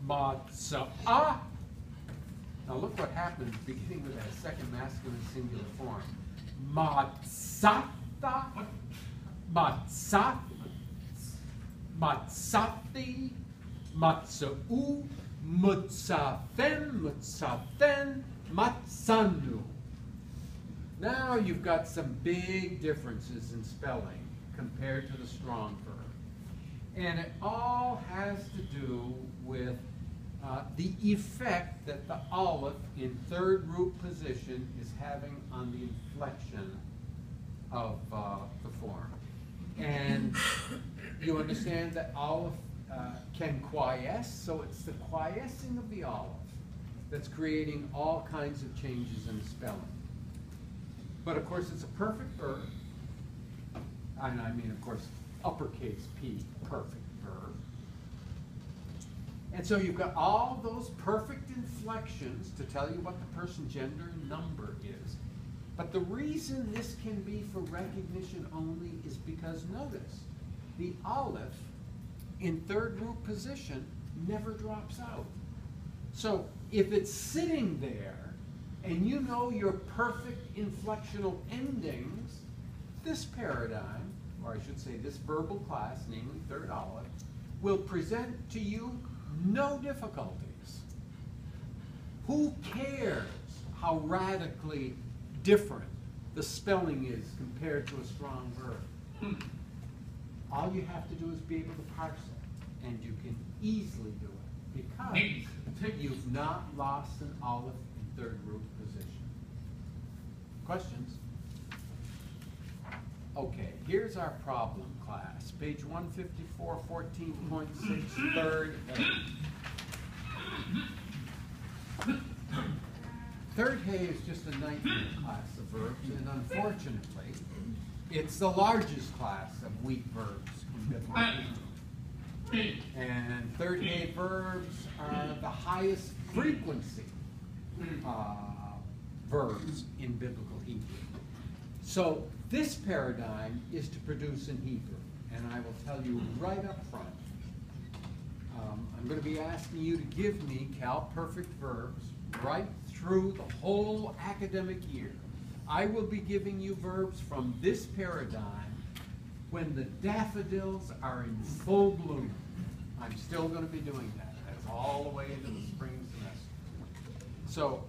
Matza-a. Now look what happens beginning with that second masculine singular form. Matzata, matzat, matzathi, matza'u, mutzafen, mutzafen, matzanu. Now you've got some big differences in spelling compared to the strong verb. And it all has to do with the effect that the aleph in third root position is having on the inflection of the form. And you understand that aleph can quiesce, so it's the quiescing of the aleph that's creating all kinds of changes in the spelling. But of course it's a perfect verb, and I mean of course uppercase P, perfect verb. And so you've got all those perfect inflections to tell you what the person, gender, and number is. But the reason this can be for recognition only is because, notice, the aleph in third root position never drops out. So if it's sitting there and you know your perfect inflectional endings, this paradigm, or I should say this verbal class, namely third aleph, will present to you no difficulties. Who cares how radically different the spelling is compared to a strong verb? All you have to do is be able to parse it, and you can easily do it because you've not lost an aleph in third root position. Questions? Okay, here's our problem class. Page 154, 14.6, third A. Third A is just a nightmare class of verbs, and unfortunately, it's the largest class of weak verbs in biblical Hebrew. And third A verbs are the highest frequency verbs in biblical Hebrew. So this paradigm is to produce in Hebrew, and I will tell you right up front. I'm going to be asking you to give me Cal-perfect verbs right through the whole academic year. I will be giving you verbs from this paradigm when the daffodils are in full bloom. I'm still going to be doing that. That's all the way into the spring semester. So,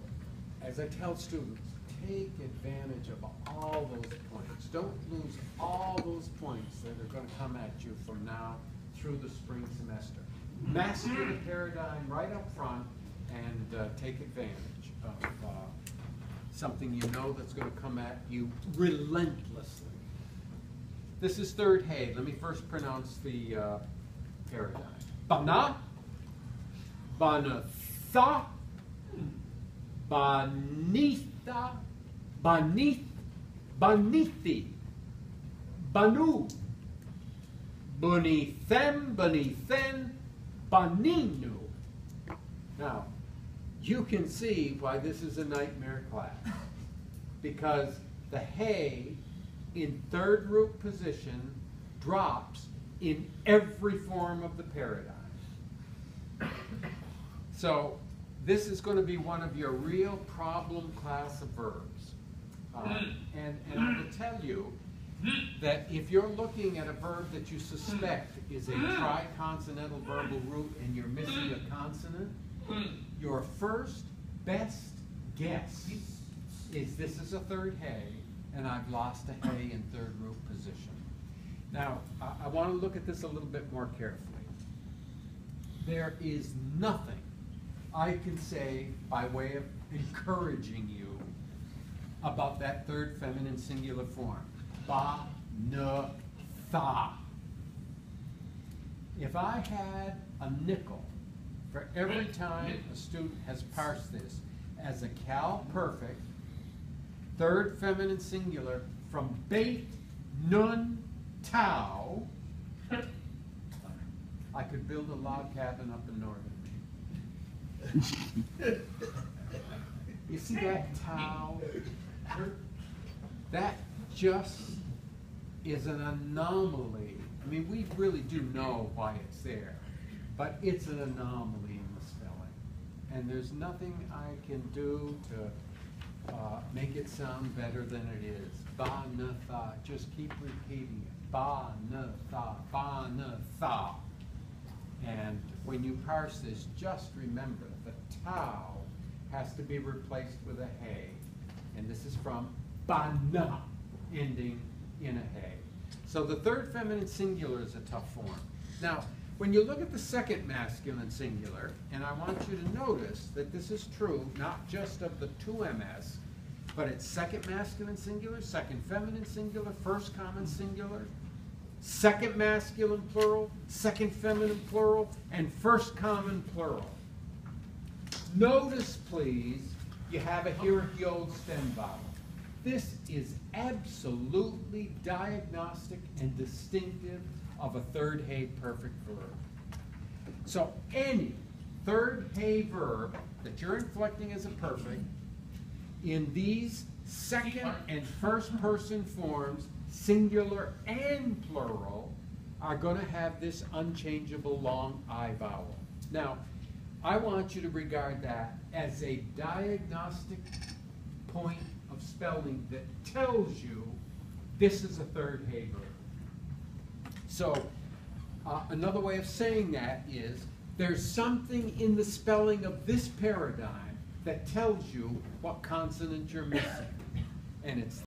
as I tell students, take advantage of all those points. Don't lose all those points that are going to come at you from now through the spring semester. Master the paradigm right up front and take advantage of something you know that's going to come at you relentlessly. This is third Hay. Let me first pronounce the paradigm. Bana, banatha, banitha, banith, banithi, banu, bunithem, bunithen, baninu. Now, you can see why this is a nightmare class. Because the hay in third root position drops in every form of the paradigm. So this is going to be one of your real problem class of verbs. And I will tell you that if you're looking at a verb that you suspect is a triconsonantal verbal root and you're missing a consonant, your first best guess is this is a third hay and I've lost a hay in third root position. Now, I want to look at this a little bit more carefully. There is nothing I can say by way of encouraging you about that third feminine singular form. Ba, na, tha. If I had a nickel for every time a student has parsed this as a Cal-perfect third feminine singular from Beit, Nun, Tau, I could build a log cabin up in northern Maine. You see that Tau? That just is an anomaly. I mean, we really do know why it's there, but it's an anomaly in the and there's nothing I can do to make it sound better than it is. Ba-na-tha. Just keep repeating it. Ba-na-tha, ba-na-tha. And when you parse this, just remember the tau has to be replaced with a hey. And this is from ba-na, ending in a hey. So the third feminine singular is a tough form. Now, when you look at the second masculine singular, and I want you to notice that this is true not just of the 2ms, but it's second masculine singular, second feminine singular, first common singular, second masculine plural, second feminine plural, and first common plural. Notice, please, you have a hierarchy-old stem vowel. This is absolutely diagnostic and distinctive of a third hey perfect verb. So any third hey verb that you're inflecting as a perfect in these second and first person forms, singular and plural, are going to have this unchangeable long I vowel. Now, I want you to regard that as a diagnostic point of spelling that tells you this is a third hey verb. So another way of saying that is there's something in the spelling of this paradigm that tells you what consonant you're missing. And it's